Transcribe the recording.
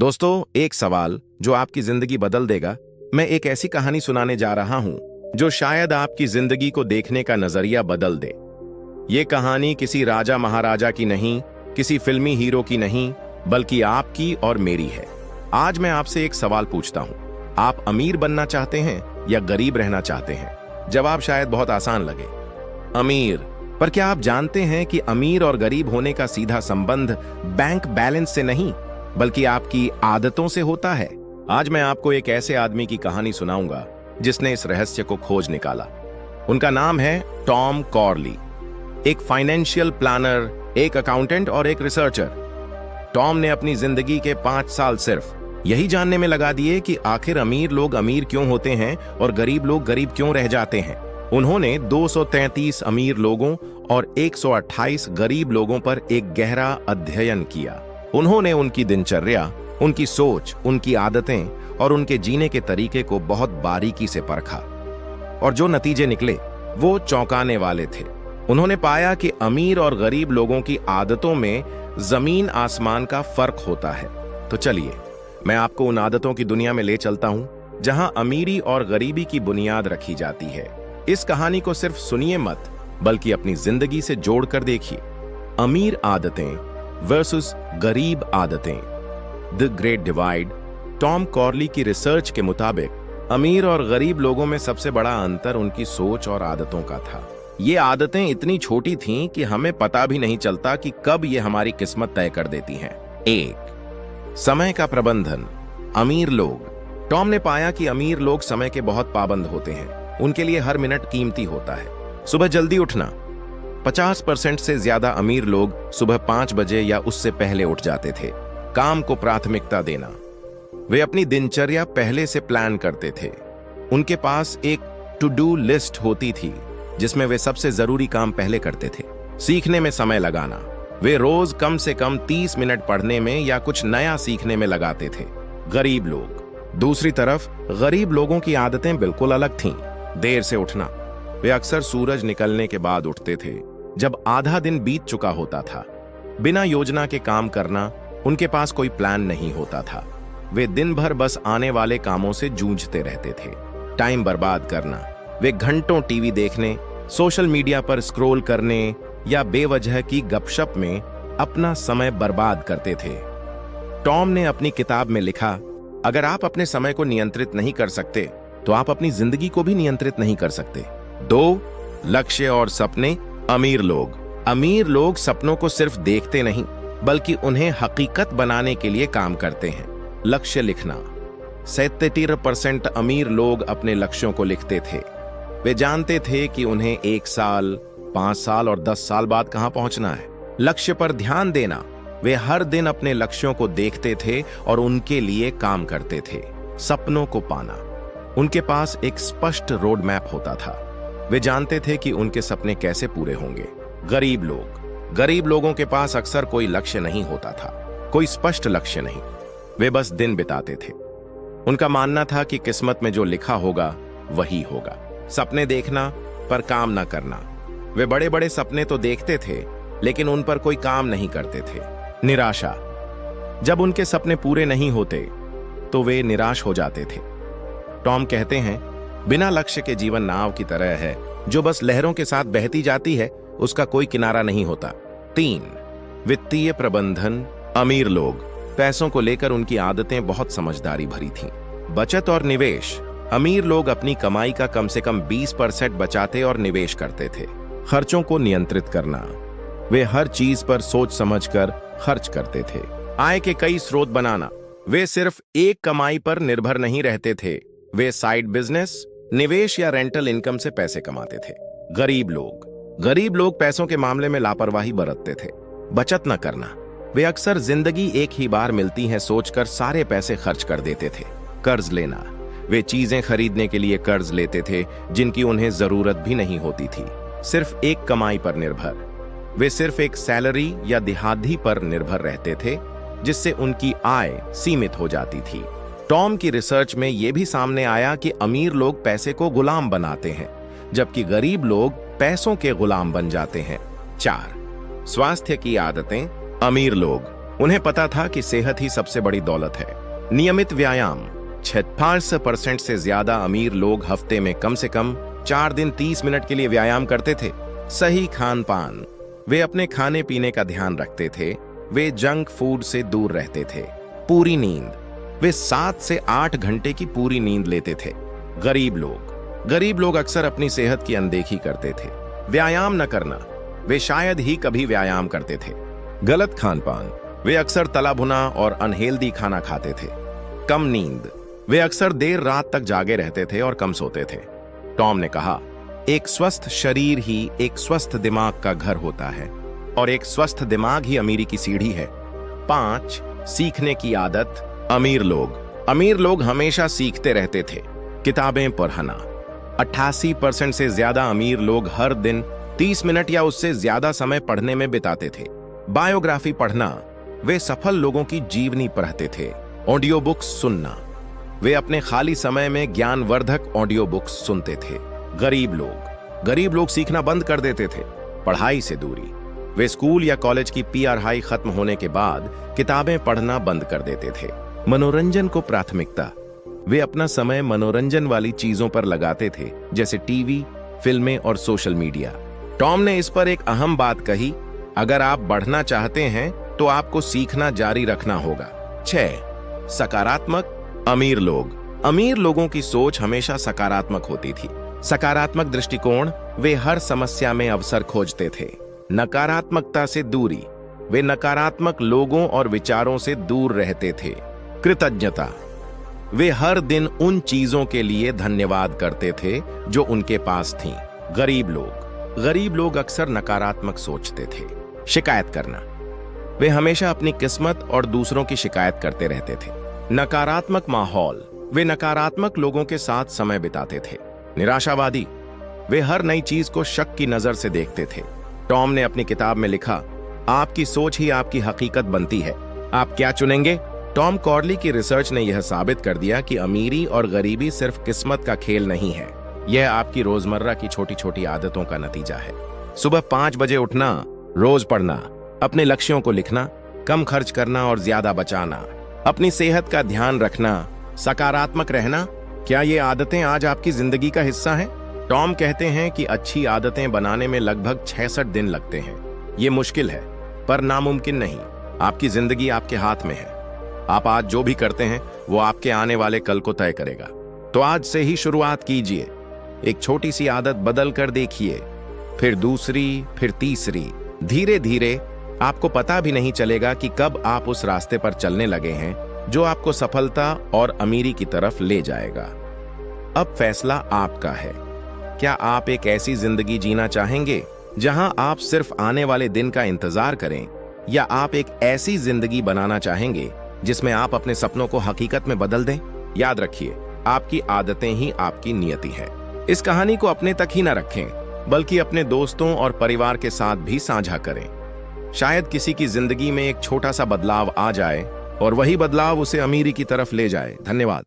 दोस्तों, एक सवाल जो आपकी जिंदगी बदल देगा। मैं एक ऐसी कहानी सुनाने जा रहा हूं जो शायद आपकी जिंदगी को देखने का नजरिया बदल दे। ये कहानी किसी राजा महाराजा की नहीं, किसी फिल्मी हीरो की नहीं, बल्कि आपकी और मेरी है। आज मैं आपसे एक सवाल पूछता हूं, आप अमीर बनना चाहते हैं या गरीब रहना चाहते हैं? जवाब शायद बहुत आसान लगे, अमीर। पर क्या आप जानते हैं कि अमीर और गरीब होने का सीधा संबंध बैंक बैलेंस से नहीं, बल्कि आपकी आदतों से होता है? आज मैं आपको एक ऐसे आदमी की कहानी सुनाऊंगा जिसने इस रहस्य को खोज निकाला। उनका नाम है टॉम कॉर्ली। एक फाइनेंशियल प्लानर, एक अकाउंटेंट और एक रिसर्चर। टॉम ने अपनी जिंदगी के 5 साल सिर्फ यही जानने में लगा दिए कि आखिर अमीर लोग अमीर क्यों होते हैं और गरीब लोग गरीब क्यों रह जाते हैं। उन्होंने 233 अमीर लोगों और 128 गरीब लोगों पर एक गहरा अध्ययन किया। उन्होंने उनकी दिनचर्या, उनकी सोच, उनकी आदतें और उनके जीने के तरीके को बहुत बारीकी से परखा, और जो नतीजे निकले वो चौंकाने वाले थे। उन्होंने पाया कि अमीर और गरीब लोगों की आदतों में जमीन आसमान का फर्क होता है। तो चलिए, मैं आपको उन आदतों की दुनिया में ले चलता हूं जहां अमीरी और गरीबी की बुनियाद रखी जाती है। इस कहानी को सिर्फ सुनिए मत, बल्कि अपनी जिंदगी से जोड़कर देखिए। अमीर आदतें वर्सेस गरीब आदतें, द ग्रेट डिवाइड। टॉम कॉर्ली की रिसर्च के मुताबिक अमीर और गरीब लोगों में सबसे बड़ा अंतर उनकी सोच और आदतों का था। ये आदतें इतनी छोटी थीं कि हमें पता भी नहीं चलता कि कब ये हमारी किस्मत तय कर देती हैं। 1. समय का प्रबंधन। अमीर लोग। टॉम ने पाया कि अमीर लोग समय के बहुत पाबंद होते हैं। उनके लिए हर मिनट कीमती होता है। सुबह जल्दी उठना। 50% से ज्यादा अमीर लोग सुबह 5 बजे या उससे पहले उठ जाते थे। काम को प्राथमिकता देना। वे अपनी दिनचर्या पहले से प्लान करते थे। उनके पास एक टू डू लिस्ट होती थी जिसमें वे सबसे जरूरी काम पहले करते थे। सीखने में समय लगाना। वे रोज कम से कम 30 मिनट पढ़ने में या कुछ नया सीखने में लगाते थे। गरीब लोग। दूसरी तरफ गरीब लोगों की आदतें बिल्कुल अलग थीं। देर से उठना। वे अक्सर सूरज निकलने के बाद उठते थे, जब आधा दिन बीत चुका होता था। बिना योजना के काम करना। उनके पास कोई प्लान नहीं होता था। वे दिन भर बस आने वाले कामों से जूझते रहते थे। टाइम बर्बाद करना। वे घंटों टीवी देखने, सोशल मीडिया पर स्क्रॉल करने या बेवजह की गपशप में अपना समय बर्बाद करते थे। टॉम ने अपनी किताब में लिखा, अगर आप अपने समय को नियंत्रित नहीं कर सकते तो आप अपनी जिंदगी को भी नियंत्रित नहीं कर सकते। 2. लक्ष्य और सपने। अमीर लोग सपनों को सिर्फ देखते नहीं, बल्कि उन्हें हकीकत बनाने के लिए काम करते हैं। लक्ष्य लिखना। 77% अमीर लोग अपने लक्ष्यों को लिखते थे। वे जानते थे कि उन्हें 1 साल, 5 साल और 10 साल बाद कहां पहुंचना है। लक्ष्य पर ध्यान देना। वे हर दिन अपने लक्ष्यों को देखते थे और उनके लिए काम करते थे। सपनों को पाना। उनके पास एक स्पष्ट रोड मैप होता था। वे जानते थे कि उनके सपने कैसे पूरे होंगे। गरीब लोगों के पास अक्सर कोई लक्ष्य नहीं होता था, कोई स्पष्ट लक्ष्य नहीं। वे बस दिन बिताते थे। उनका मानना था कि किस्मत में जो लिखा होगा वही होगा। सपने देखना पर काम न करना। वे बड़े बड़े सपने तो देखते थे, लेकिन उन पर कोई काम नहीं करते थे। निराशा। जब उनके सपने पूरे नहीं होते तो वे निराश हो जाते थे। टॉम कहते हैं, बिना लक्ष्य के जीवन नाव की तरह है जो बस लहरों के साथ बहती जाती है, उसका कोई किनारा नहीं होता। 3. वित्तीय प्रबंधन। अमीर लोग। पैसों को लेकर उनकी आदतें बहुत समझदारी भरी थीं। बचत और निवेश। अमीर लोग अपनी कमाई का कम से कम 20% बचाते और निवेश करते थे। खर्चों को नियंत्रित करना। वे हर चीज पर सोच समझकर खर्च करते थे। आय के कई स्रोत बनाना। वे सिर्फ एक कमाई पर निर्भर नहीं रहते थे। वे साइड बिजनेस, निवेश या रेंटल इनकम से पैसे कमाते थे। गरीब लोग पैसों के मामले में लापरवाही बरतते थे। बचत न करना। वे अक्सर जिंदगी एक ही बार मिलती है सोचकर सारे पैसे खर्च कर देते थे। कर्ज लेना। वे चीजें खरीदने के लिए कर्ज लेते थे जिनकी उन्हें जरूरत भी नहीं होती थी। सिर्फ एक कमाई पर निर्भर। वे सिर्फ एक सैलरी या दिहाड़ी पर निर्भर रहते थे, जिससे उनकी आय सीमित हो जाती थी। टॉम की रिसर्च में यह भी सामने आया कि अमीर लोग पैसे को गुलाम बनाते हैं, जबकि गरीब लोग पैसों के गुलाम बन जाते हैं। 4. स्वास्थ्य की आदतें। अमीर लोग, उन्हें पता था कि सेहत ही सबसे बड़ी दौलत है। नियमित व्यायाम। 56% से ज्यादा अमीर लोग हफ्ते में कम से कम 4 दिन 30 मिनट के लिए व्यायाम करते थे। सही खान पान। वे अपने खाने पीने का ध्यान रखते थे। वे जंक फूड से दूर रहते थे। पूरी नींद। वे 7 से 8 घंटे की पूरी नींद लेते थे। गरीब लोग अक्सर अपनी सेहत की अनदेखी करते थे। व्यायाम न करना। वे शायद ही कभी व्यायाम करते थे। गलत खान पान। वे अक्सर तला भुना और अनहेल्दी खाना खाते थे। कम नींद। वे अक्सर देर रात तक जागे रहते थे और कम सोते थे। टॉम ने कहा, एक स्वस्थ शरीर ही एक स्वस्थ दिमाग का घर होता है और एक स्वस्थ दिमाग ही अमीरी की सीढ़ी है। 5. सीखने की आदत। अमीर लोग हमेशा सीखते रहते थे। किताबें पढ़ना। 88% से ज्यादा अमीर लोग हर दिन 30 मिनट या उससे ज्यादा समय पढ़ने में बिताते थे। बायोग्राफी पढ़ना। वे सफल लोगों की जीवनी पढ़ते थे। ऑडियो बुक्स सुनना। वे अपने खाली समय में ज्ञानवर्धक ऑडियो बुक्स सुनते थे। गरीब लोग सीखना बंद कर देते थे। पढ़ाई से दूरी। वे स्कूल या कॉलेज की पढ़ाई खत्म होने के बाद किताबें पढ़ना बंद कर देते थे। मनोरंजन को प्राथमिकता। वे अपना समय मनोरंजन वाली चीजों पर लगाते थे, जैसे टीवी, फिल्में और सोशल मीडिया। टॉम ने इस पर एक अहम बात कही, अगर आप बढ़ना चाहते हैं तो आपको सीखना जारी रखना होगा। 6. सकारात्मक। अमीर लोगों की सोच हमेशा सकारात्मक होती थी। सकारात्मक दृष्टिकोण। वे हर समस्या में अवसर खोजते थे। नकारात्मकता से दूरी। वे नकारात्मक लोगों और विचारों से दूर रहते थे। कृतज्ञता। वे हर दिन उन चीजों के लिए धन्यवाद करते थे जो उनके पास थीं। गरीब लोग अक्सर नकारात्मक सोचते थे। शिकायत करना। वे हमेशा अपनी किस्मत और दूसरों की शिकायत करते रहते थे। नकारात्मक माहौल। वे नकारात्मक लोगों के साथ समय बिताते थे। निराशावादी। वे हर नई चीज को शक की नजर से देखते थे। टॉम ने अपनी किताब में लिखा, आपकी सोच ही आपकी हकीकत बनती है। आप क्या चुनेंगे? टॉम कॉर्ली की रिसर्च ने यह साबित कर दिया कि अमीरी और गरीबी सिर्फ किस्मत का खेल नहीं है, यह आपकी रोजमर्रा की छोटी छोटी आदतों का नतीजा है। सुबह 5 बजे उठना, रोज पढ़ना, अपने लक्ष्यों को लिखना, कम खर्च करना और ज्यादा बचाना, अपनी सेहत का ध्यान रखना, सकारात्मक रहना। क्या ये आदतें आज आपकी जिंदगी का हिस्सा हैं? टॉम कहते हैं कि अच्छी आदतें बनाने में लगभग 66 दिन लगते हैं। ये मुश्किल है, पर नामुमकिन नहीं। आपकी जिंदगी आपके हाथ में है। आप आज जो भी करते हैं वो आपके आने वाले कल को तय करेगा। तो आज से ही शुरुआत कीजिए। एक छोटी सी आदत बदल कर देखिए, फिर दूसरी, फिर तीसरी। धीरे धीरे आपको पता भी नहीं चलेगा कि कब आप उस रास्ते पर चलने लगे हैं जो आपको सफलता और अमीरी की तरफ ले जाएगा। अब फैसला आपका है। क्या आप एक ऐसी जिंदगी जीना चाहेंगे जहां आप सिर्फ आने वाले दिन का इंतजार करें, या आप एक ऐसी जिंदगी बनाना चाहेंगे जिसमें आप अपने सपनों को हकीकत में बदल दें? याद रखिए, आपकी आदतें ही आपकी नियति है। इस कहानी को अपने तक ही न रखें, बल्कि अपने दोस्तों और परिवार के साथ भी साझा करें। शायद किसी की जिंदगी में एक छोटा सा बदलाव आ जाए और वही बदलाव उसे अमीरी की तरफ ले जाए। धन्यवाद।